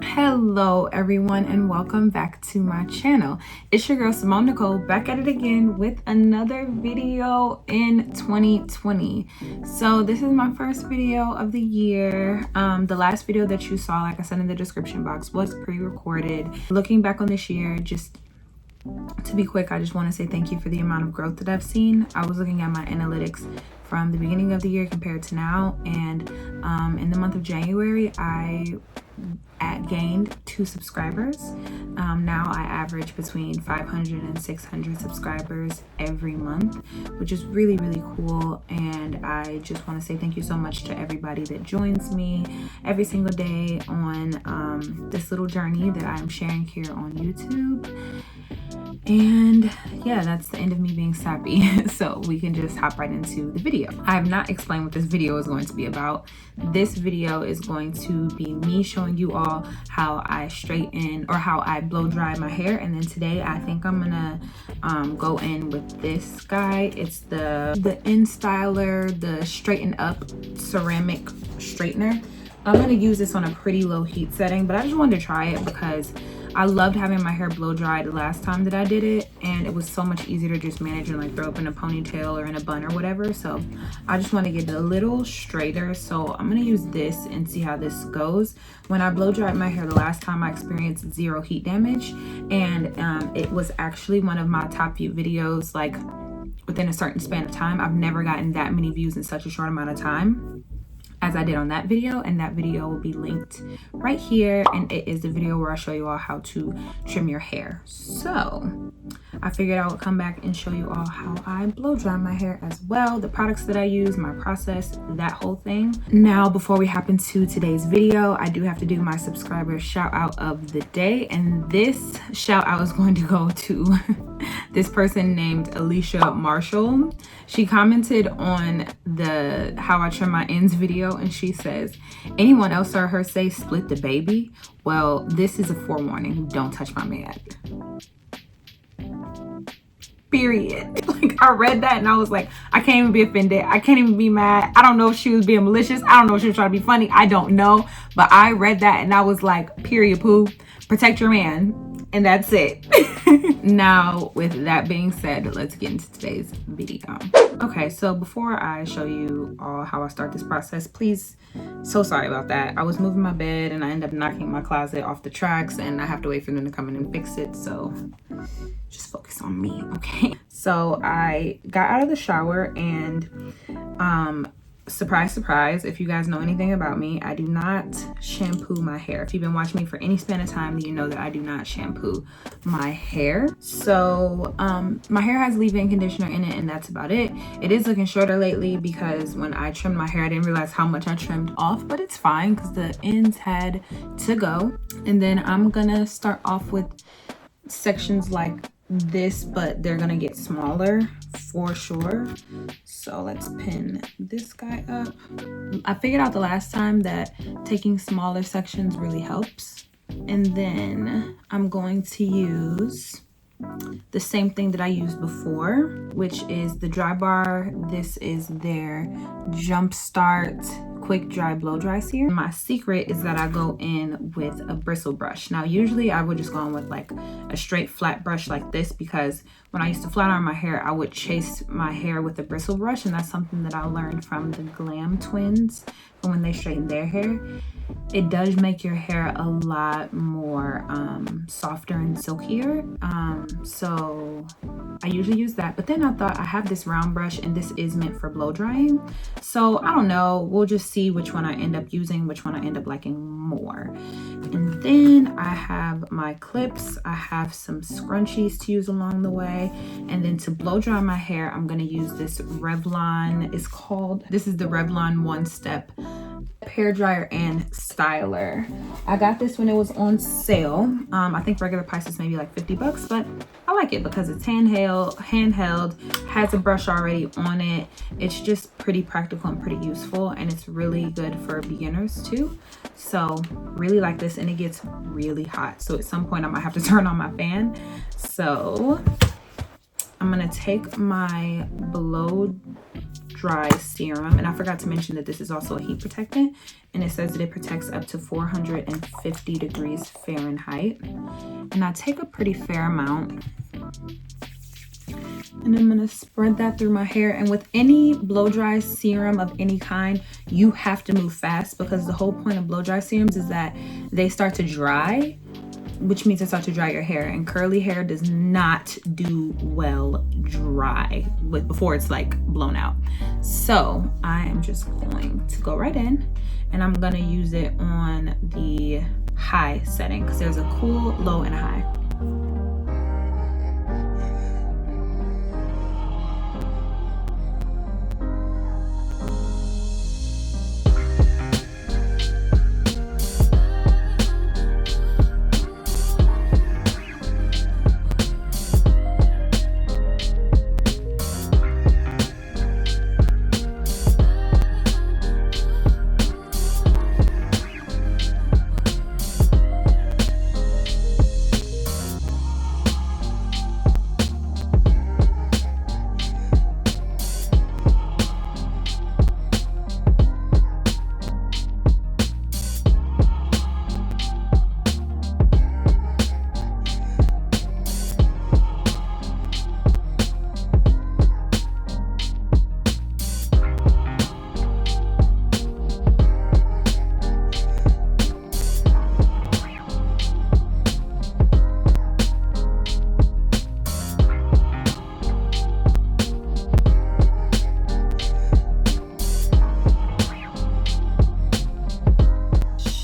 Hello everyone and welcome back to my channel. It's your girl Simone Nicole back at it again with another video in 2020. So this is my first video of the year. The last video that you saw, like I said in the description box, was pre-recorded. Looking back on this year, just to be quick, I just want to say thank you for the amount of growth that I've seen. I was looking at my analytics from the beginning of the year compared to now, and in the month of January I gained 2 subscribers. Now I average between 500 and 600 subscribers every month, which is really cool. And I just want to say thank you so much to everybody that joins me every single day on this little journey that I'm sharing here on YouTube. And yeah, that's the end of me being sappy. So we can just hop right into the video. I have not explained what this video is going to be about. This video is going to be me showing you all how I straighten or how I blow dry my hair. And then today I think I'm gonna go in with this guy. It's the InStyler, the Straighten Up ceramic straightener. I'm gonna use this on a pretty low heat setting, but I just wanted to try it because I loved having my hair blow dried the last time that I did it, and it was so much easier to just manage and like throw up in a ponytail or in a bun or whatever. So I just want to get it a little straighter. So I'm gonna use this and see how this goes. When I blow dried my hair the last time, I experienced 0 heat damage, and it was actually one of my top view videos, like within a certain span of time. I've never gotten that many views in such a short amount of time as I did on that video, and that video will be linked right here, and it is the video where I show you all how to trim your hair. So I figured I would come back and show you all how I blow dry my hair as well, the products that I use, my process, that whole thing. Now before we hop into today's video, I do have to do my subscriber shout out of the day, and this shout out is going to go to this person named Alicia Marshall. She commented on the how I trim my ends video, and she says, anyone else heard her say split the baby? Well, this is a forewarning. Don't touch my man. Period. Like, I read that and I was like, I can't even be offended. I can't even be mad. I don't know if she was being malicious. I don't know if she was trying to be funny. I don't know. But I read that and I was like, period, poo. Protect your man. And that's it. Now, with that being said, let's get into today's video. Okay, so before I show you all how I start this process, please, so sorry about that. I was moving my bed and I ended up knocking my closet off the tracks, and I have to wait for them to come in and fix it. So just focus on me, okay? So I got out of the shower, and surprise, surprise, if you guys know anything about me, I do not shampoo my hair. If you've been watching me for any span of time, then you know that I do not shampoo my hair. So my hair has leave-in conditioner in it, and that's about it. It is looking shorter lately because when I trimmed my hair, I didn't realize how much I trimmed off, but it's fine because the ends had to go. And then I'm gonna start off with sections like this, but they're gonna get smaller for sure. So let's pin this guy up. I figured out the last time that taking smaller sections really helps. And then I'm going to use the same thing that I used before, which is the Dry Bar. This is their Jumpstart Quick Dry Blow Dry Serum. My secret is that I go in with a bristle brush. Now usually I would just go in with like a straight flat brush like this, because when I used to flat iron my hair, I would chase my hair with a bristle brush, and that's something that I learned from the Glam twins from when they straighten their hair. It does make your hair a lot more softer and silkier. So I usually use that, but then I thought I have this round brush and this is meant for blow drying. So I don't know, we'll just see see which one I end up using, which one I end up liking more. And then I have my clips. I have some scrunchies to use along the way. And then to blow dry my hair, I'm going to use this Revlon. This is the Revlon One Step hair dryer and styler. I got this when it was on sale. I think regular price is maybe like 50 bucks, but I like it because it's handheld, has a brush already on it. It's just pretty practical and pretty useful, and it's really good for beginners too. So really like this, and it gets really hot. So at some point I might have to turn on my fan. So I'm gonna take my blow dry serum, and I forgot to mention that this is also a heat protectant, and it says that it protects up to 450 degrees Fahrenheit. And I take a pretty fair amount, and I'm gonna spread that through my hair. And with any blow dry serum of any kind, you have to move fast, because the whole point of blow dry serums is that they start to dry, which means it starts to dry your hair, and curly hair does not do well dry before it's like blown out. So I am just going to go right in, and I'm gonna use it on the high setting, because there's a cool, low, and a high.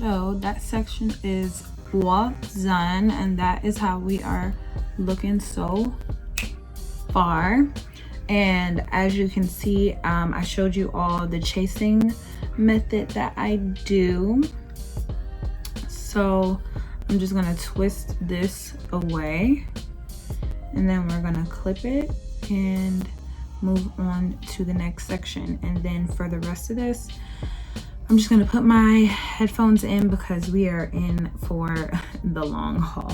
So that section is all done, and that is how we are looking so far. And as you can see, I showed you all the chasing method that I do. So I'm just gonna twist this away, and then we're gonna clip it and move on to the next section. And then for the rest of this, I'm just gonna put my headphones in, because we are in for the long haul.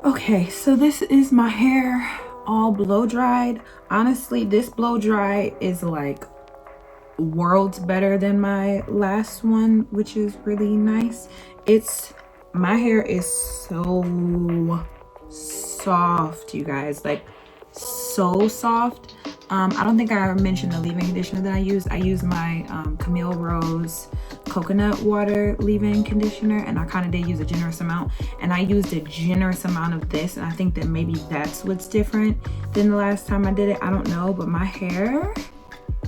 Okay, so this is my hair all blow dried. Honestly, this blow dry is like worlds better than my last one, which is really nice. My hair is so soft, you guys, like so soft. I don't think I mentioned the leave-in conditioner that I use. I use my Camille Rose coconut water leave-in conditioner, and I kind of did use a generous amount, and I used a generous amount of this, and I think that maybe that's what's different than the last time I did it. I don't know, but my hair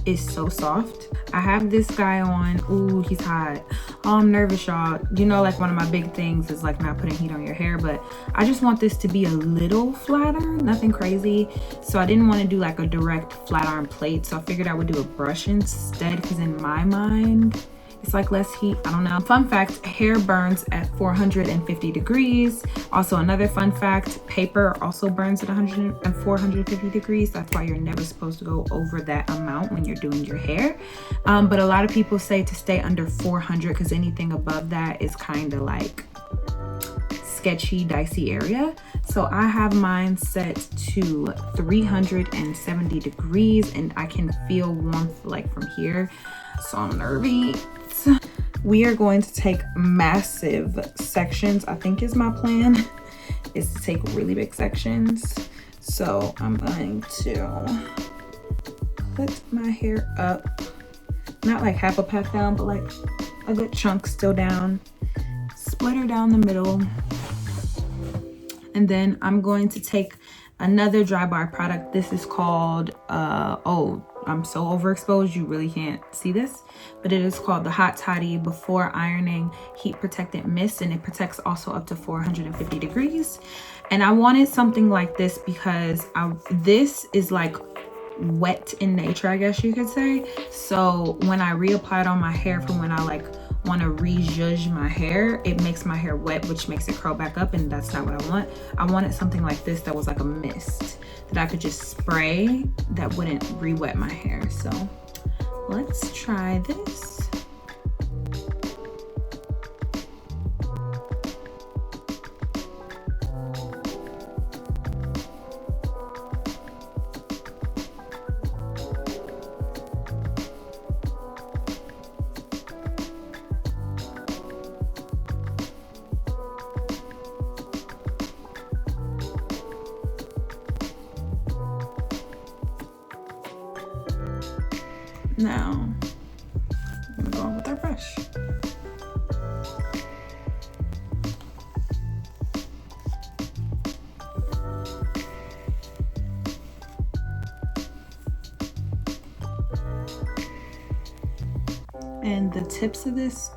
is so soft. I have this guy on. Ooh, he's hot. Oh, I'm nervous, y'all. You know, like one of my big things is like not putting heat on your hair, but I just want this to be a little flatter, nothing crazy. So I didn't want to do like a direct flat iron plate, so I figured I would do a brush instead, because in my mind it's like less heat. I don't know. Fun fact, hair burns at 450 degrees. Also, another fun fact, paper also burns at 450 degrees. That's why you're never supposed to go over that amount when you're doing your hair. But a lot of people say to stay under 400, because anything above that is kind of like sketchy, dicey area. So I have mine set to 370 degrees, and I can feel warmth like from here. So I'm nervous. We are going to take massive sections. I think is my plan, is to take really big sections. So I'm going to put my hair up, not like half a pack down, but like a good chunk still down, split her down the middle. And then I'm going to take another dry bar product. This is called oh, I'm so overexposed you really can't see this, but it is called the Hot Toddy Before Ironing Heat Protectant Mist, and it protects also up to 450 degrees. And I wanted something like this because this is like wet in nature, I guess you could say. So when I reapply it on my hair from when I like want to re-zhuzh my hair, it makes my hair wet, which makes it curl back up, and that's not what I want. I wanted something like this that was like a mist that I could just spray that wouldn't re-wet my hair. So let's try this. Now, I'm going with our brush. And the tips of this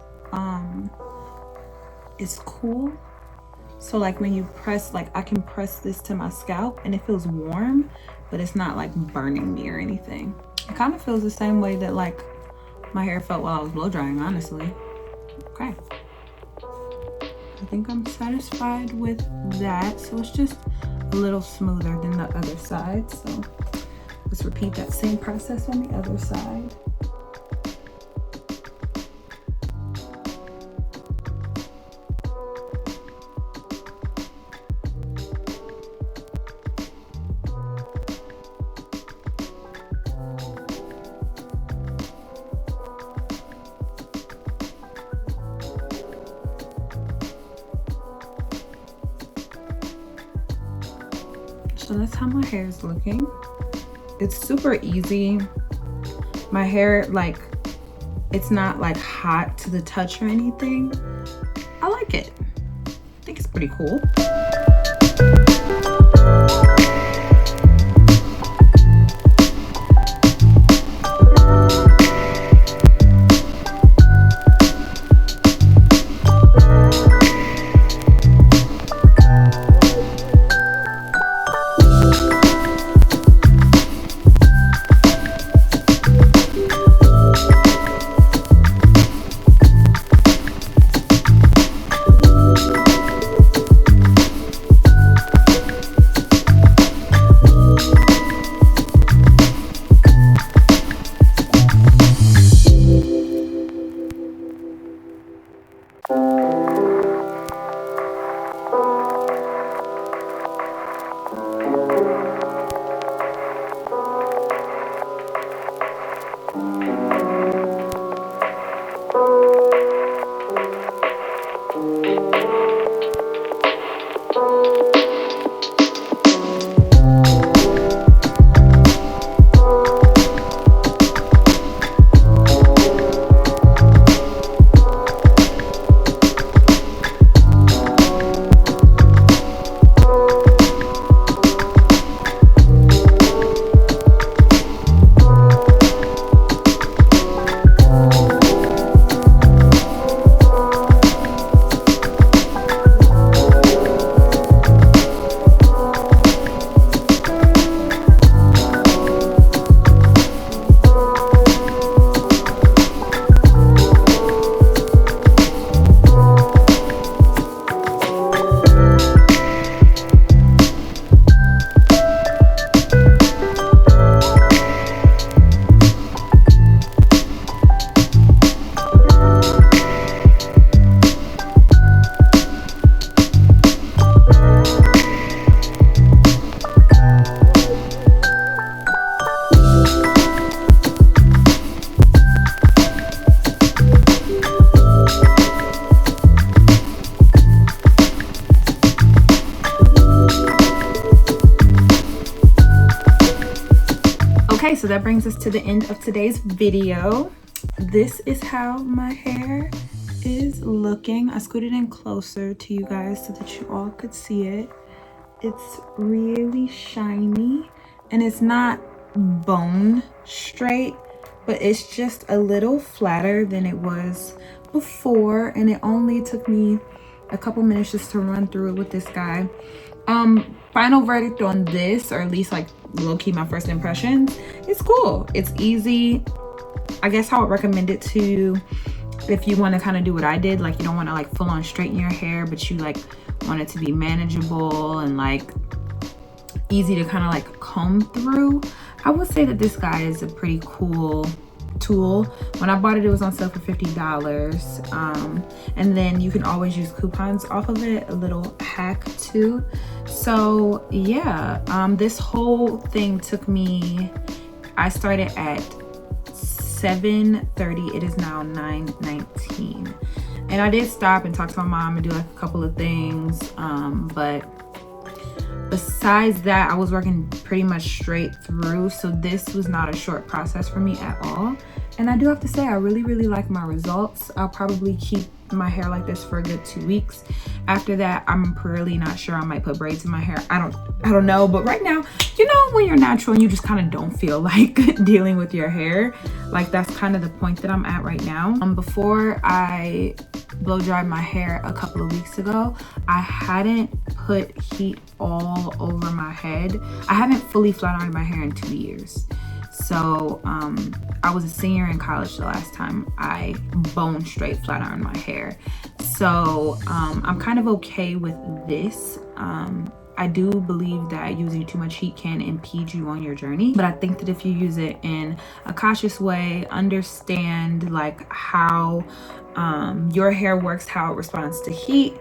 is cool. So like when you press, like I can press this to my scalp and it feels warm, but it's not like burning me or anything. It kind of feels the same way that like my hair felt while I was blow drying, honestly. Okay. I think I'm satisfied with that. So it's just a little smoother than the other side. So let's repeat that same process on the other side. So that's how my hair is looking. It's super easy. My hair, like, it's not like hot to the touch or anything. I like it. I think it's pretty cool. Okay, so that brings us to the end of today's video. This is how my hair is looking. I scooted in closer to you guys so that you all could see it. It's really shiny and it's not bone straight, but it's just a little flatter than it was before, and it only took me a couple minutes just to run through it with this guy. Final verdict on this, or at least like low-key my first impressions, it's cool, it's easy. I guess I would recommend it to if you want to kind of do what I did, like you don't want to like full on straighten your hair, but you like want it to be manageable and like easy to kind of like comb through. I would say that this guy is a pretty cool tool. When I bought it, it was on sale for $50, and then you can always use coupons off of it, a little hack too. So yeah, this whole thing took me, I started at 7:30. It is now 9:19, and I did stop and talk to my mom and do like a couple of things, but besides that, I was working pretty much straight through, so this was not a short process for me at all. And I do have to say, I really like my results. I'll probably keep my hair like this for a good 2 weeks. After that, I'm really not sure. I might put braids in my hair. I don't know, but right now, you know, when you're natural and you just kind of don't feel like dealing with your hair, like that's kind of the point that I'm at right now. Before I blow dried my hair a couple of weeks ago, I hadn't put heat all over my head. I haven't fully flat ironed my hair in 2 years. So I was a senior in college the last time I bone straight flat ironed my hair. So I'm kind of okay with this. I do believe that using too much heat can impede you on your journey, but I think that if you use it in a cautious way, understand like how your hair works, how it responds to heat,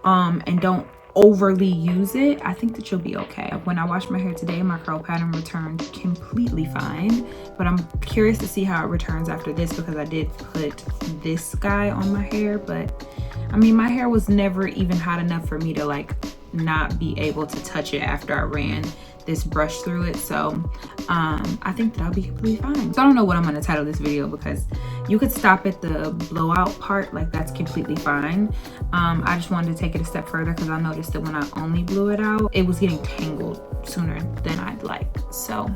and don't overly use it, I think that you'll be okay. When I washed my hair today, my curl pattern returned completely fine, but I'm curious to see how it returns after this, because I did put this guy on my hair. But I mean, my hair was never even hot enough for me to like not be able to touch it after I ran this brush through it. So I think that I'll be completely fine. So I don't know what I'm gonna title this video, because you could stop at the blowout part, like that's completely fine. I just wanted to take it a step further because I noticed that when I only blew it out, it was getting tangled sooner than I'd like. So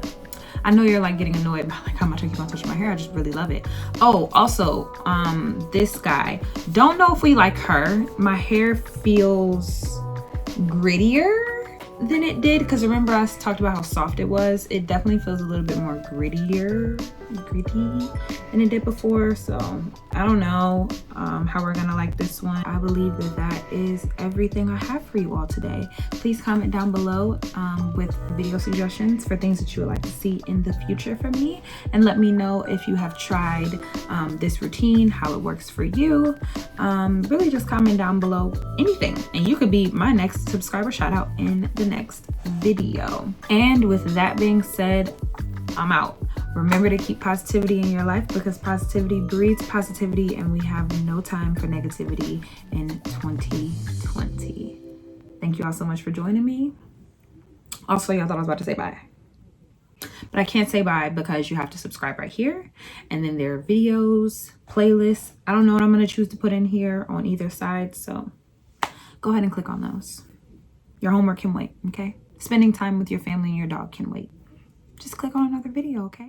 I know you're like getting annoyed by like how much I keep on touching my hair. I just really love it. Oh, also, this guy, don't know if we like her. My hair feels grittier than it did, because remember I talked about how soft it was. It definitely feels a little bit more gritty than it did before. So I don't know how we're gonna like this one. I believe that that is everything I have for you all today. Please comment down below with video suggestions for things that you would like to see in the future from me, and let me know if you have tried this routine, how it works for you. Really just comment down below anything, and you could be my next subscriber shout out in the next video. And with that being said, I'm out. Remember to keep positivity in your life, because positivity breeds positivity, and we have no time for negativity in 2020. Thank you all so much for joining me. Also, y'all thought I was about to say bye, but I can't say bye because you have to subscribe right here. And then there are videos, playlists. I don't know what I'm going to choose to put in here on either side. So go ahead and click on those. Your homework can wait, okay? Spending time with your family and your dog can wait. Just click on another video, okay?